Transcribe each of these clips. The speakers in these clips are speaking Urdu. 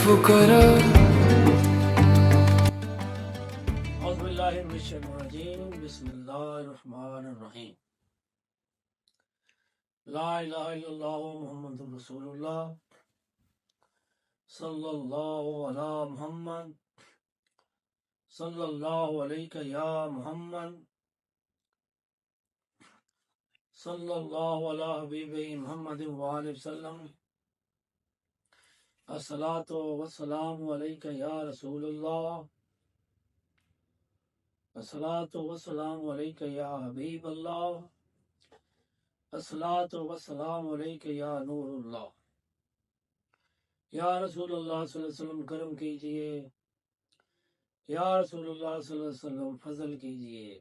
کرا اعوذ باللہ من الشیطان الرجیم بسم اللہ الرحمن الرحیم لا الہ الا اللہ محمد رسول اللہ صلی اللہ علی محمد صلی اللہ علیہ یا محمد صلی اللہ علی حبیب محمد وآلہ وسلم الصلاۃ والسلام علیک یا رسول اللہ الصلاۃ والسلام علیک یا حبیب اللہ الصلاۃ والسلام علیک یا نور اللہ یا رسول اللہ صلی اللہ علیہ وسلم کرم کیجئے، یا رسول اللہ صلی اللہ علیہ وسلم فضل کیجئے،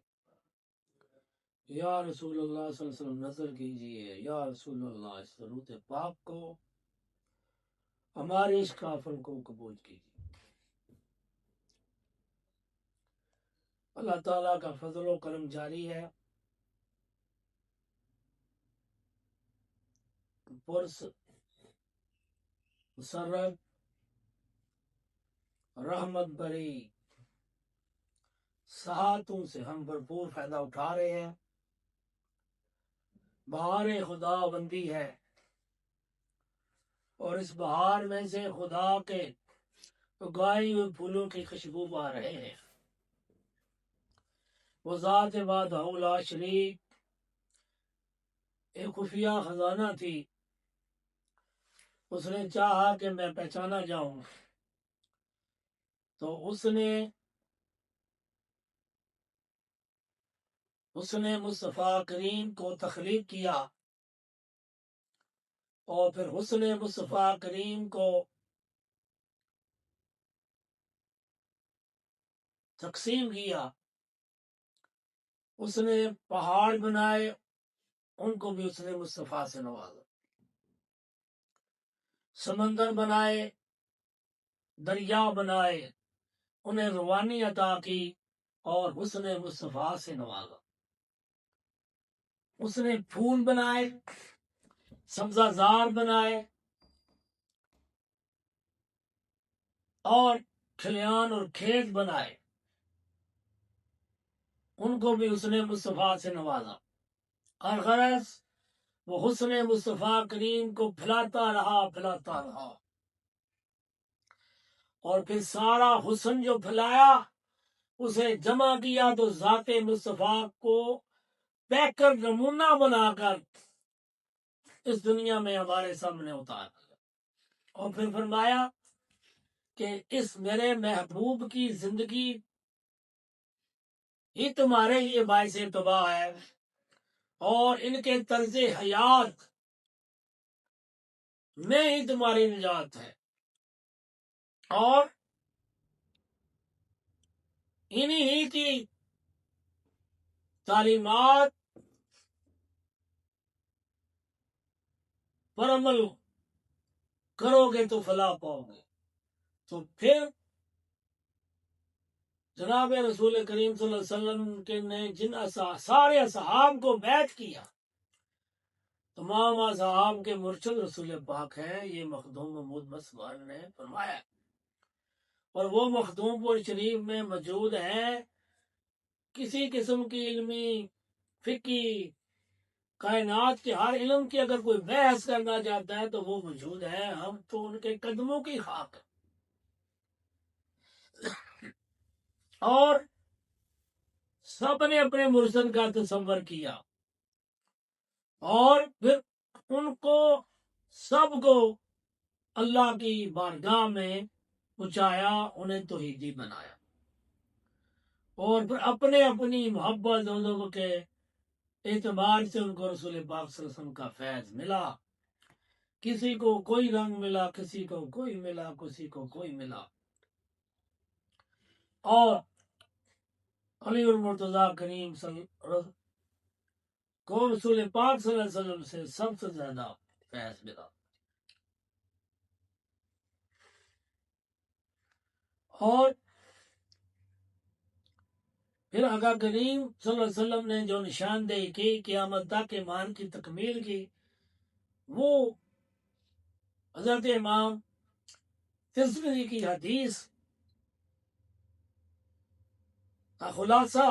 یا رسول اللہ صلی اللہ علیہ وسلم نظر کیجئے، یا رسول اللہ اس درود پاک کو ہمارے اس کافر کو قبول کیجئے۔ اللہ تعالیٰ کا فضل و کرم جاری ہے، پرس مسرت رحمت بری ساعتوں سے ہم بھرپور فائدہ اٹھا رہے ہیں۔ بہار خدا بندی ہے اور اس بہار میں سے خدا کے اگائے ہوئے پھولوں کی خوشبو پا رہے ہیں۔ وہ ذات وحدہ لا شریک ایک خفیہ خزانہ تھی، اس نے چاہا کہ میں پہچانا جاؤں تو اس نے مصطفیٰ کریم کو تخلیق کیا اور پھر حسن مصطفیٰ کریم کو تقسیم کیا۔ اس نے پہاڑ بنائے، ان کو بھی اس نے مصطفیٰ سے نوازا، سمندر بنائے، دریا بنائے، انہیں روانی عطا کی اور حسن مصطفیٰ سے نوازا۔ اس نے پھول بنائے، سبزہ زار بنائے اور کھلیان اور کھیت بنائے، ان کو بھی اس نے مصطفیٰ سے نوازا۔ اور غرض وہ حسن مصطفیٰ کریم کو پھیلاتا رہا اور پھر سارا حسن جو پھیلایا اسے جمع کیا تو ذات مصطفیٰ کو پیکر نمونہ بنا کر اس دنیا میں ہمارے سامنے اتار دیا اور پھر فرمایا کہ اس میرے محبوب کی زندگی ہی تمہارے لیے باعث تباہ ہے اور ان کے طرز حیات میں ہی تمہاری نجات ہے، اور انہی ہی کی تعلیمات پر عمل کرو گے تو فلاح پاؤ گے۔ تو پھر جناب رسول کریم صلی اللہ علیہ وسلم کے نے جن سارے اصحاب کو بیعت کیا، تمام اصحاب کے مرشد رسول پاک ہیں، یہ مخدوم محمود مسلمان نے فرمایا، اور وہ مخدوم پور شریف میں موجود ہیں۔ کسی قسم کی علمی فقی کائنات کے ہر علم کی اگر کوئی بحث کرنا چاہتا ہے تو وہ موجود ہے، ہم تو ان کے قدموں کی خاک ہیں۔ اور سب نے اپنے مرشد کا تصور کیا اور پھر ان کو سب کو اللہ کی بارگاہ میں پہنچایا، انہیں توحیدی بنایا اور پھر اپنے اپنی محبت لوگوں کے اعتبار سے ان کو رسول پاک صلی اللہ علیہ وسلم کا فیض ملا۔ کسی کو کوئی رنگ ملا، کسی کو کوئی ملا، کسی کو کوئی ملا، اور علی المرتضیٰ کریم کو رسول پاک صلی اللہ علیہ وسلم سے سب سے زیادہ فیض ملا۔ اور پھر آقا کریم صلی اللہ علیہ وسلم نے جو نشاندہی کی، قیامت تک ایمان کی تکمیل کی، وہ حضرت امام ترمذی کی حدیث کا خلاصہ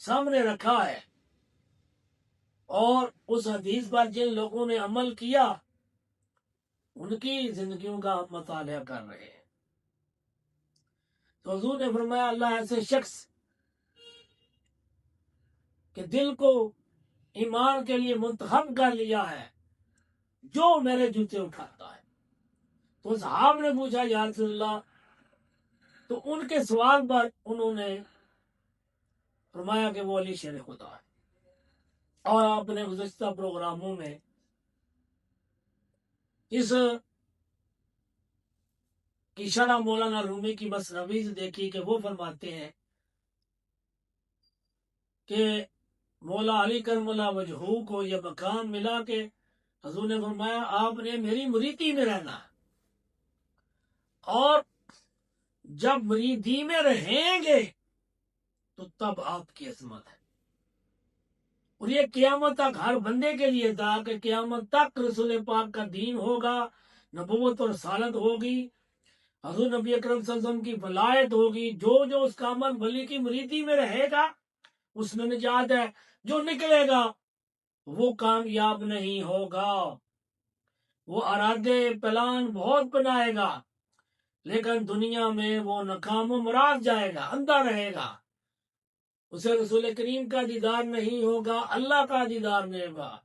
سامنے رکھا ہے، اور اس حدیث پر جن لوگوں نے عمل کیا ان کی زندگیوں کا ہم مطالعہ کر رہے ہیں۔ تو حضور نے فرمایا اللہ ایسے شخص کہ دل کو ایمان کے لیے منتخب کر لیا ہے جو میرے جوتے اٹھاتا ہے۔ تو صحابہ نے پوچھا یا رسول اللہ، تو ان کے سوال پر انہوں نے فرمایا کہ وہ علی شیر خدا ہے۔ اور آپ نے گزشتہ پروگراموں میں اس کی شرح مولانا رومی کی مثنوی سے دیکھی کہ وہ فرماتے ہیں کہ مولا علی کرم اللہ وجہہ کو یہ مقام ملا کہ حضور نے فرمایا آپ نے میری مریدی میں رہنا ہے، اور جب مریدی میں رہیں گے تو تب آپ کی عظمت ہے۔ اور یہ قیامت تک ہر بندے کے لیے تھا کہ قیامت تک رسول پاک کا دین ہوگا، نبوت اور رسالت ہوگی، حضور نبی اکرم صلی اللہ علیہ وسلم کی ولایت ہوگی۔ جو اس کامل ولی کی مریدی میں رہے گا اس میں نجات ہے، جو نکلے گا وہ کامیاب نہیں ہوگا۔ وہ ارادے پلان بہت بنائے گا لیکن دنیا میں وہ ناکام و مراد جائے گا، اندھا رہے گا، اسے رسول کریم کا دیدار نہیں ہوگا، اللہ کا دیدار نہیں ہوگا۔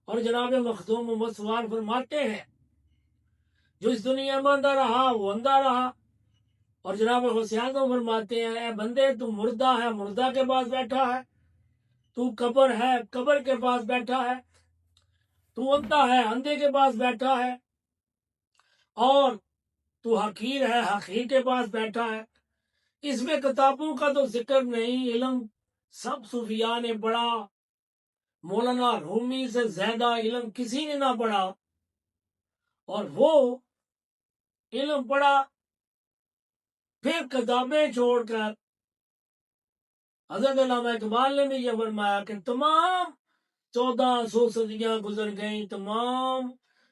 اور جناب مخدوم محمد سوار فرماتے ہیں جو اس دنیا میں اندھا رہا وہ اندھا رہا۔ اور جناب حسین فرماتے ہیں اے بندے تو مردہ ہے، مردہ کے پاس بیٹھا ہے، تو قبر ہے، قبر کے پاس بیٹھا ہے، تو اندھا ہے، اندھے کے پاس بیٹھا ہے، اور تو حقیر ہے، حقیر کے پاس بیٹھا ہے۔ اس میں کتابوں کا تو ذکر نہیں، علم سب صوفیاء نے پڑھا، مولانا رومی سے زیادہ علم کسی نے نہ پڑھا، اور وہ علم پڑھا پھر کتابیں چھوڑ کر حضرت علامہ اقبال نے بھی یہ فرمایا کہ تمام 1400 صدیاں گزر گئیں، تمام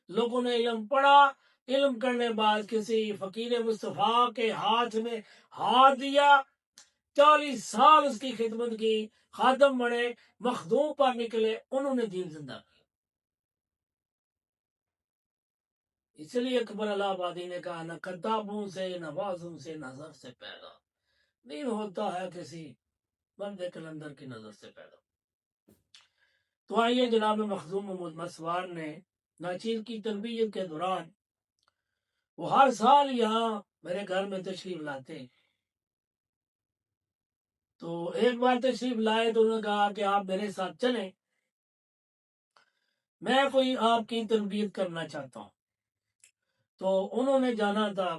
لوگوں نے علم پڑھا، علم کرنے بعد کسی فقیر مصطفیٰ کے ہاتھ میں ہاتھ دیا، 40 سال اس کی خدمت کی، خادم بنے، مخدوم پر نکلے، انہوں نے دین زندہ کیا۔ اس لیے اکبر الہ آبادی نے کہا نہ کتابوں سے نہ وعظوں سے نظر سے پیدا، دین ہوتا ہے کسی بندے کلندر کی نظر سے پیدا۔ تو آئیے جناب مخدوم محمد مسوار نے ناچیز کی تربیت کے دوران وہ ہر سال یہاں میرے گھر میں تشریف لاتے، تو ایک بار تشریف لائے تو انہوں نے کہا کہ آپ میرے ساتھ چلیں، میں کوئی آپ کی تربیت کرنا چاہتا ہوں۔ تو انہوں نے جانا تھا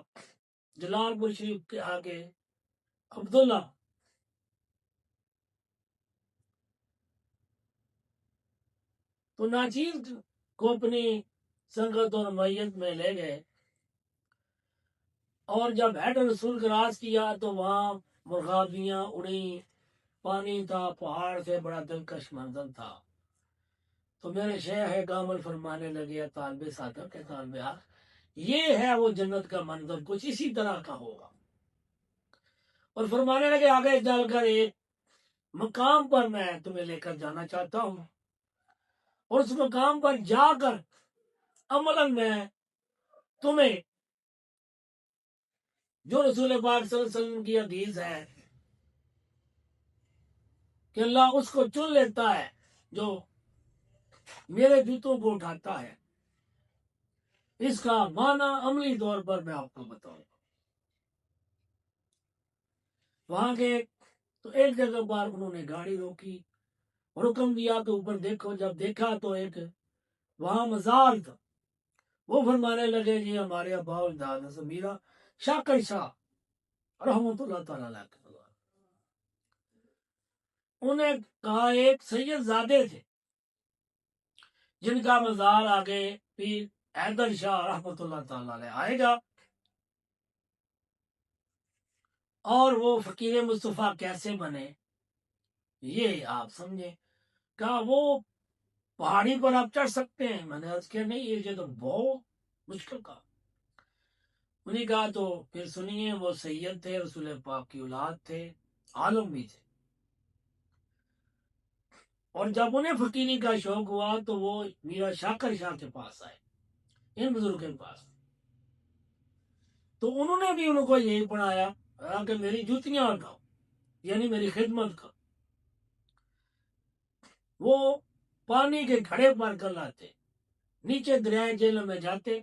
جلال پور شریف کے آگے عبداللہ، تو ناچیز کو اپنی سنگت اور میت میں لے گئے، اور جب ہیڈ رسول کراس کیا تو وہاں مرغابیاں اڑی، پانی تھا، پہاڑ سے، بڑا دلکش منظر تھا۔ تو میرے شیخ کامل فرمانے لگے طالب ساتھ کے طالب یہ ہے وہ جنت کا منظر، کچھ اسی طرح کا ہوگا۔ اور فرمانے لگے آگے چل کر ایک مقام پر میں تمہیں لے کر جانا چاہتا ہوں، اور اس مقام پر جا کر عملاً میں تمہیں جو رسول پاک صلی اللہ علیہ وسلم کی حدیث ہے کہ اللہ اس کو چن لیتا ہے جو میرے جوتوں کو اٹھاتا ہے، اس کا معنی عملی طور پر میں آپ کو بتاؤں گا۔ وہاں گئے تو ایک جگہ پر انہوں نے گاڑی روکی اور حکم دیا کہ اوپر دیکھو۔ جب دیکھا تو ایک وہاں مزار تھا، وہ فرمانے لگے جی ہمارے ابا اجداد حضرت میرا شاکر شاہ رحمۃ اللہ تعالی علیہ کے مزار۔ انہیں کہا ایک سید زادے تھے جن کا مزار آگے پیر حیدر شاہ رحمۃ اللہ تعالی علیہ آئے گا، اور وہ فقیر مصطفیٰ کیسے بنے یہ آپ سمجھیں۔ کہا وہ پہاڑی پر آپ چڑھ سکتے ہیں؟ میں نے عرض کیا نہیں، یہ تو بہت مشکل کا۔ انہیں کہا تو پھر سنیے، وہ سید تھے، رسول پاک کی اولاد تھے، عالم بھی تھے، اور جب انہیں فقیری کا شوق ہوا تو وہ میرا شاکر شاہ کے پاس آئے، ان بزرگ کے پاس، تو انہوں نے بھی ان کو یہی پڑھایا کہ میری جوتیاں اٹھاؤ، یعنی میری خدمت کا۔ وہ پانی کے گھڑے پر کر لاتے، نیچے دریائے جہلم میں جاتے،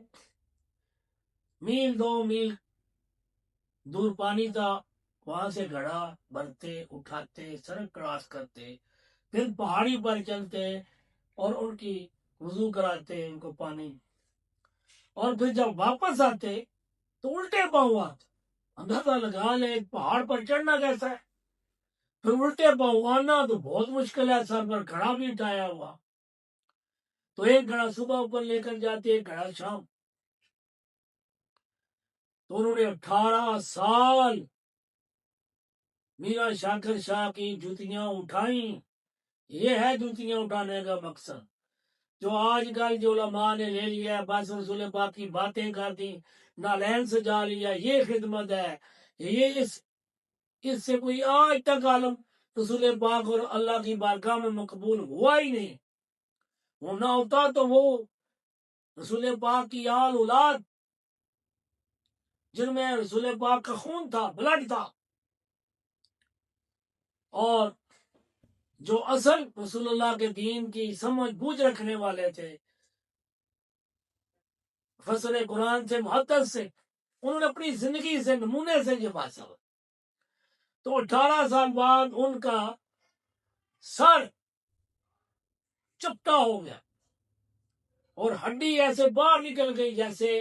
میل 2 میل دور پانی تھا، وہاں سے گھڑا بھرتے، اٹھاتے، سڑک کراس کرتے، پھر پہاڑی پر چلتے اور ان کی وضو کراتے ان کو پانی، اور پھر جب واپس آتے تو الٹے پاؤں آتے۔ اندازہ لگا لے ایک پہاڑ پر چڑھنا کیسا ہے، پھر الٹے پاؤں آنا تو بہت مشکل ہے، سر پر گھڑا بھی اٹھایا ہوا، تو ایک گھڑا صبح اوپر لے کر جاتے، ایک گھڑا شام۔ تو انہوں نے 18 سال میرا شاکر شاہ کی جوتیاں اٹھائیں۔ یہ ہے جوتیاں اٹھانے کا مقصد۔ جو آج کل جو علماء نے لے لیا ہے، بس رسول پاک کی باتیں کر دی، نالین سجا لیا، یہ خدمت ہے، یہ اس سے کوئی آج تک عالم رسول پاک اور اللہ کی بارگاہ میں مقبول ہوا ہی نہیں۔ وہ نہ ہوتا تو وہ رسول پاک کی آل اولاد جن میں رسول پاک کا خون تھا، بلڈ تھا، اور جو اصل رسول اللہ کے دین کی سمجھ بوجھ رکھنے والے تھے، فصل قرآن سے، محدث سے، انہوں نے اپنی زندگی سے، نمونے سے یہ بات سمجھ۔ تو 18 سال بعد ان کا سر چپٹا ہو گیا اور ہڈی ایسے باہر نکل گئی جیسے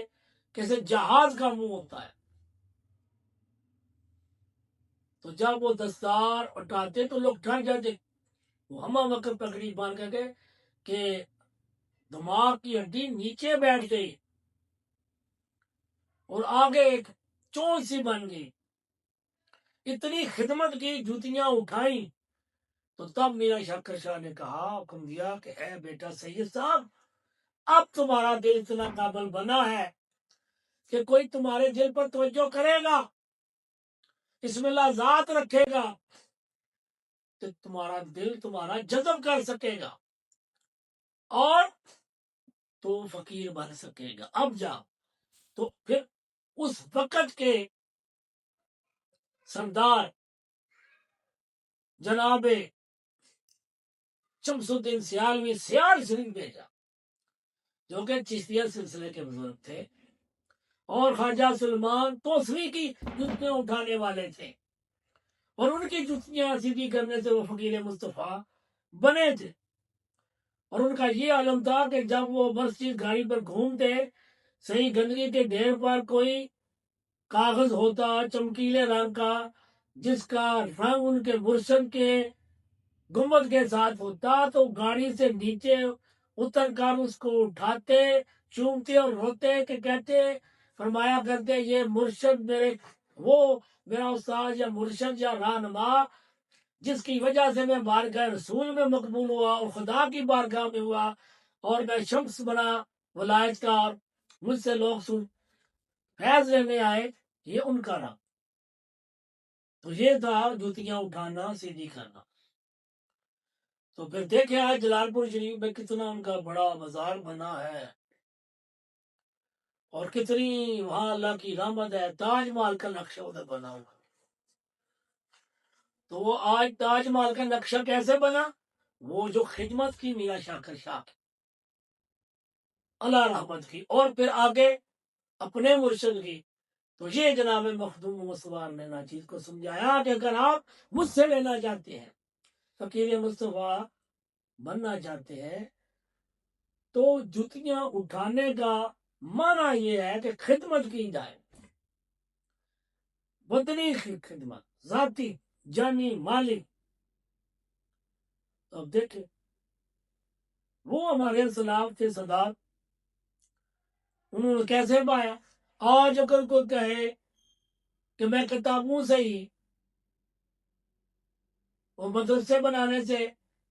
جہاز کا منہ ہوتا ہے۔ تو جب وہ دستار اٹھاتے تو لوگ ڈر جاتے، وہ ہمہ وقت پگڑی باندھ کر کے کہ دماغ کی ہڈی نیچے بیٹھ گئی اور آگے ایک چون سی بن گئی، اتنی خدمت کی، جوتیاں اٹھائیں۔ تو تب میرا شاکر شاہ نے کہا، حکم دیا کہ اے بیٹا سید صاحب، اب تمہارا دل اتنا قابل بنا ہے کہ کوئی تمہارے دل پر توجہ کرے گا، اس میں لذات رکھے گا، تو تمہارا دل تمہارا جذب کر سکے گا اور تو فقیر بن سکے گا، اب جا۔ تو پھر اس وقت کے سردار جناب شمس الدین سیالوی سیال شریف بھیجا، جو کہ چشتیہ سلسلے کے بزرگ تھے، اور خواجہ سلمان توسوی کی جوتیاں اٹھانے والے تھے، اور ان کی جوتیاں سیدھی کرنے سے وہ فقیر مصطفیٰ بنے تھے۔ اور ان کا یہ عالم تھا کہ جب وہ مسجد گاڑی پر گھومتے، صحیح گندگی کے ڈھیر پر کوئی کاغذ ہوتا چمکیلے رنگ کا، جس کا رنگ ان کے مرشد کے گنبد کے ساتھ ہوتا، تو گاڑی سے نیچے اتر کر اس کو اٹھاتے، چومتے اور روتے، کہ کہتے، فرمایا کرتے، یہ مرشد میرا استاد یا مرشد یا رہنما، جس کی وجہ سے میں بارگاہ رسول میں مقبول ہوا اور خدا کی بارگاہ میں ہوا، اور میں شمس بنا ولایت کا، اور مجھ سے لوگ فیض لینے آئے، یہ ان کا رنگ۔ تو یہ تھا جوتیاں اٹھانا، سیدھی کرنا۔ تو پھر دیکھیں آج جلال پور شریف میں کتنا ان کا بڑا مزار بنا ہے، اور کتنی وہاں اللہ کی رحمت ہے، تاج محل کا نقشہ ادھر بنا ہوا۔ تو وہ آج تاج محل کا نقشہ کیسے بنا؟ وہ جو خدمت کی میرا شاکر شاہ کی، اللہ رحمت کی، اور پھر آگے اپنے مرشد کی۔ تو یہ جناب مخدوم مصطفیٰ نے ناچیز کو سمجھایا کہ اگر آپ مجھ سے لینا چاہتے ہیں، فقیر مصطفیٰ بننا چاہتے ہیں، تو جوتیاں اٹھانے کا معنی یہ ہے کہ خدمت کی جائے، بدنی خدمت، ذاتی، جانی، مالی۔ اب دیکھیں وہ ہمارے سلاف تھے سادات، انہوں نے کیسے پایا؟ آج اگر کوئی کہے کہ میں کتابوں سے ہی اور مدرسے بنانے سے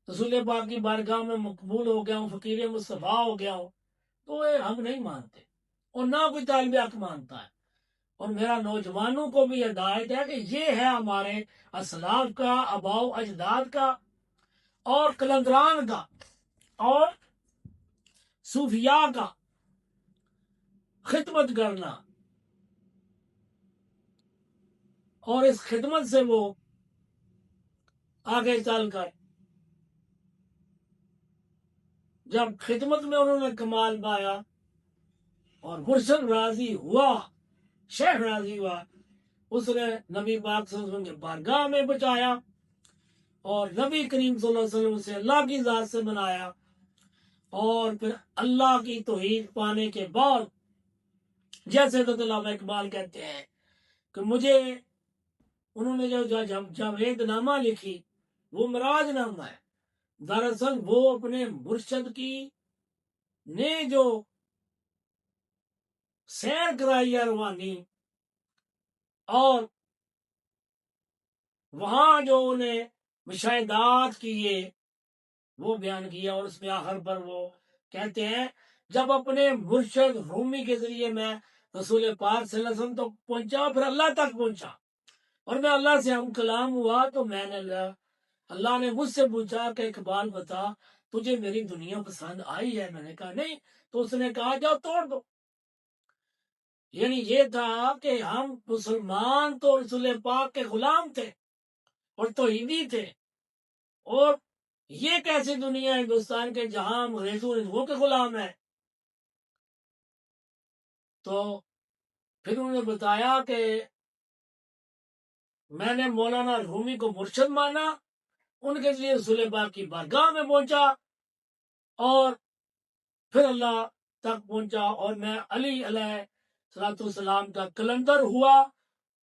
رسول پاک کی بارگاہ میں مقبول ہو گیا ہوں، فقیر مصطفیٰ ہو گیا ہوں، تو یہ ہم نہیں مانتے، اور نہ کوئی طالب حق مانتا ہے۔ اور میرا نوجوانوں کو بھی ہدایت ہے کہ یہ ہے ہمارے اسلاف کا، آباؤ اجداد کا، اور قلندران کا، اور صوفیاء کا خدمت کرنا، اور اس خدمت سے وہ آگے چل کر جب خدمت میں انہوں نے کمال پایا اور مرشد راضی ہوا، شیخ راضی ہوا، اس نے نبی پاک صلی اللہ علیہ وسلم کے بارگاہ میں بچایا، اور نبی کریم صلی اللہ علیہ وسلم سے اللہ کی ذات سے بنایا، اور پھر اللہ کی توحید پانے کے بعد جیسے حضرت علامہ اقبال کہتے ہیں کہ مجھے انہوں نے جو جاوید نامہ لکھی وہ معراج نامہ ہے، دراصل وہ اپنے مرشد کی نے جو سیر کرائی ہے روحانی، اور وہاں جو انہیں مشاہدات کیے وہ بیان کیا، اور اس میں آخر پر وہ کہتے ہیں جب اپنے مرشد رومی کے ذریعے میں رسول پاک صلی اللہ علیہ وسلم تک پہنچا، پھر اللہ تک پہنچا، اور میں اللہ سے ہم کلام ہوا، تو میں نے اللہ نے مجھ سے پوچھا کہ اقبال بتا تجھے میری دنیا پسند آئی ہے؟ میں نے کہا نہیں، تو اس نے کہا جاؤ توڑ دو۔ یعنی یہ تھا کہ ہم مسلمان تو رسول پاک کے غلام تھے اور توحیدی تھے، اور یہ کیسی دنیا ہے ہندوستان کے جہاں ہم انگریزوں کے غلام ہیں؟ تو پھر انہوں نے بتایا کہ میں نے مولانا رومی کو مرشد مانا، ان کے لیے رسول پاک کی بارگاہ میں پہنچا، اور پھر اللہ تک پہنچا، اور میں علی علیہ صلاۃ والسلام کا کلندر ہوا،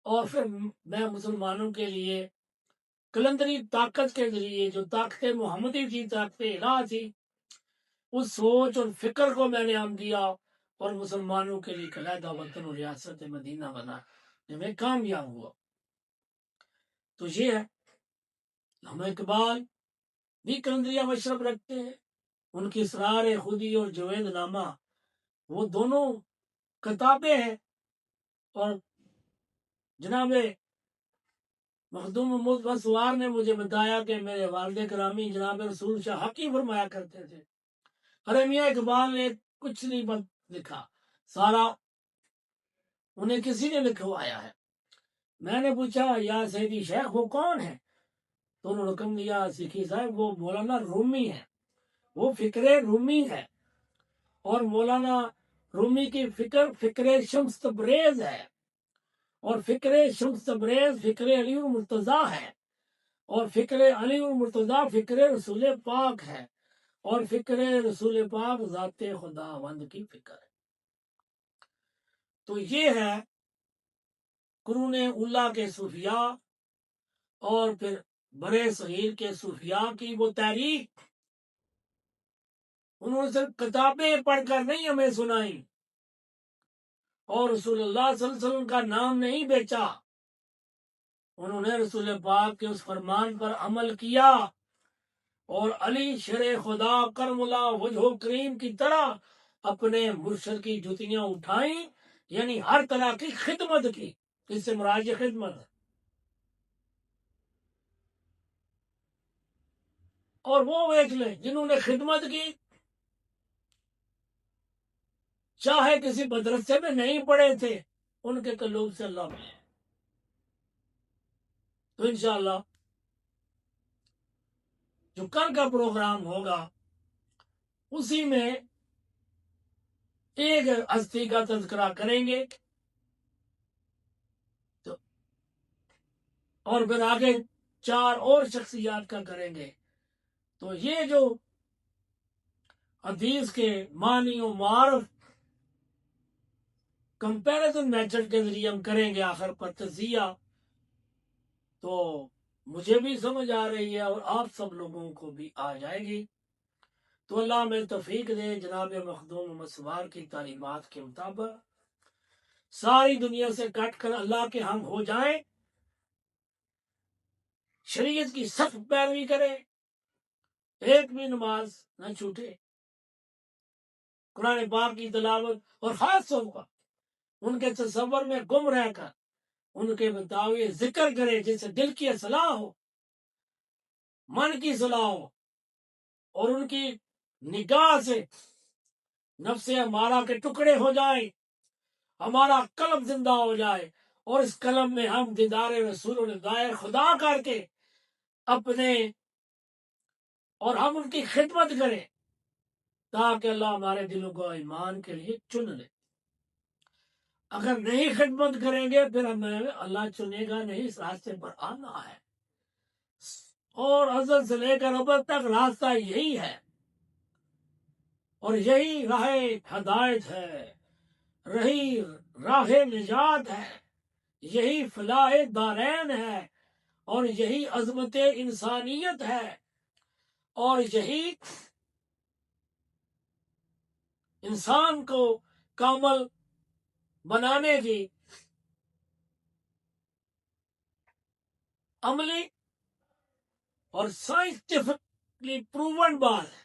اور پھر میں مسلمانوں کے لیے کلندری طاقت کے ذریعے جو طاقت محمدی تھی، طاقت الہ تھی، اس سوچ اور فکر کو میں نے عام کیا، اور مسلمانوں کے لیے علیحدہ وطن اور ریاست مدینہ بنا، جب میں کامیاب ہوا۔ تو یہ ہے، ہم اقبال بھی کلندریہ مشرب رکھتے ہیں، ان کی اسرار خودی اور جوید نامہ وہ دونوں کتابیں ہیں، اور جناب مخدوم محمود بسوار نے مجھے بتایا کہ میرے والد گرامی جناب رسول شاہ حقی فرمایا کرتے تھے ارے میاں اقبال نے کچھ نہیں لکھا، سارا انہیں کسی نے لکھوایا ہے۔ میں نے پوچھا یا سیدی شیخ وہ کون ہے؟ تو انہوں نے حکم دیا سیکھی صاحب وہ مولانا رومی ہے، وہ فکر رومی ہے، اور مولانا رومی کی فکر شمس تبریز ہے، اور فکر شمس تبریز فکر علی مرتضیٰ ہے، اور فکر علی مرتضیٰ فکر رسول پاک ہے، اور فکر رسول پاک ذات خداوند کی فکر ہے۔ تو یہ ہے قرون اولیٰ کے صوفیاء، اور پھر برے صغیر کے صوفیاء کی وہ تاریخ، انہوں نے صرف کتابیں پڑھ کر نہیں ہمیں سنائی، اور رسول اللہ صلی اللہ علیہ وسلم کا نام نہیں بیچا، انہوں نے رسول پاک کے اس فرمان پر عمل کیا، اور علی شر خدا کرم اللہ وجہ کریم کی طرح اپنے مرشد کی جوتیاں اٹھائیں، یعنی ہر طرح کی خدمت کی، اس سے مراد یہ خدمت ہے۔ اور وہ دیکھ لیں جنہوں نے خدمت کی، چاہے کسی مدرسے میں نہیں پڑھے تھے، ان کے قلوب سے اللہ میں۔ تو انشاءاللہ جو کل کا پروگرام ہوگا اسی میں ایک ہستی کا تذکرہ کریں گے، تو اور پھر آگے 4 اور شخصیات کا کریں گے۔ تو یہ جو حدیث کے معنی و معارف کمپیریزن میتھڈ کے ذریعے ہم کریں گے آخر پر تجزیہ، تو مجھے بھی سمجھ آ رہی ہے اور آپ سب لوگوں کو بھی آ جائے گی۔ تو اللہ میں توفیق دے جناب مخدوم مسوار کی تعلیمات کے مطابق ساری دنیا سے کٹ کر اللہ کے ہم ہو جائیں، شریعت کی سخت پیروی کریں، ایک بھی نماز نہ چھوٹے، قرآن پاک کی تلاوت، اور خاص طور پر ان کے تصور میں گم رہ کر ان کے مطابق ذکر کرے، جس سے دل کی اصلاح ہو، من کی اصلاح ہو، اور ان کی نگاہ سے نفس ہمارا کے ٹکڑے ہو جائیں، ہمارا قلب زندہ ہو جائے، اور اس قلب میں ہم دیدار رسول و دیدار خدا کر کے اپنے، اور ہم ان کی خدمت کریں، تاکہ اللہ ہمارے دلوں کو ایمان کے لیے چن لے۔ اگر نہیں خدمت کریں گے پھر ہمیں اللہ چنے گا نہیں، اس راستے پر آنا ہے، اور ازل سے لے کر ابد تک راستہ یہی ہے، اور یہی راہ ہدایت ہے، رہی راہ نجات ہے، یہی فلاح دارین ہے، اور یہی عظمت انسانیت ہے، اور یہی انسان کو کامل بنانے کی عملی اور سائنٹیفکلی پروون بات ہے،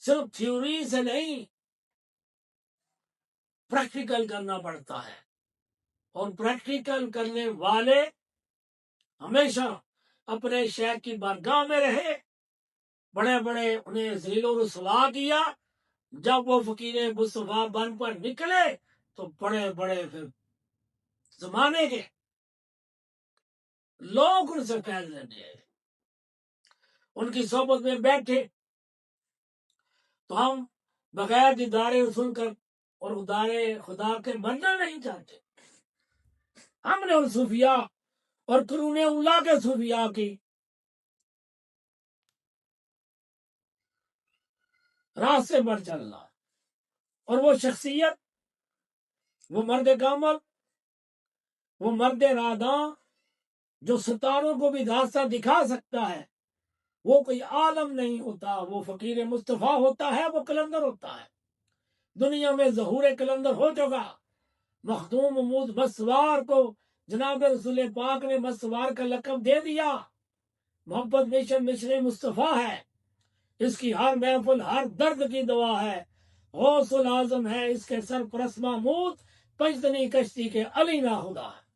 صرف تھیوری سے نہیں، پریکٹیکل کرنا پڑتا ہے، اور پریکٹیکل کرنے والے ہمیشہ اپنے شیخ کی بارگاہ میں رہے، بڑے بڑے انہیں ذلیل و رسوا کیا، جب وہ فقیر مصطفیٰ بن پر نکلے تو بڑے بڑے پھر زمانے کے لوگ ان سے فیض لینے آئے، ان کی صحبت میں بیٹھے، تو ہم بغیر دیدار رسول کر اور خدا کے مرنا نہیں چاہتے۔ ہم نے ان صوفیاء اور قرون اولیٰ کے صوفیاء کی راستے پر چلنا، اور وہ شخصیت، وہ مرد کامل، وہ مرد راداں جو ستاروں کو بھی راستہ دکھا سکتا ہے، وہ کوئی عالم نہیں ہوتا، وہ فقیر مصطفیٰ ہوتا ہے، وہ کلندر ہوتا ہے۔ دنیا میں ظہور کلندر ہو چکا، مخدوم محمود مسوار کو جناب رسول پاک نے مسوار کا لقب دے دیا، محبت مشن مصطفیٰ ہے، اس کی ہر محفل ہر درد کی دوا ہے، غوث العظم ہے اس کے سرپرست محمود، پنجتنی کشتی کے علی نہ خدا ہے۔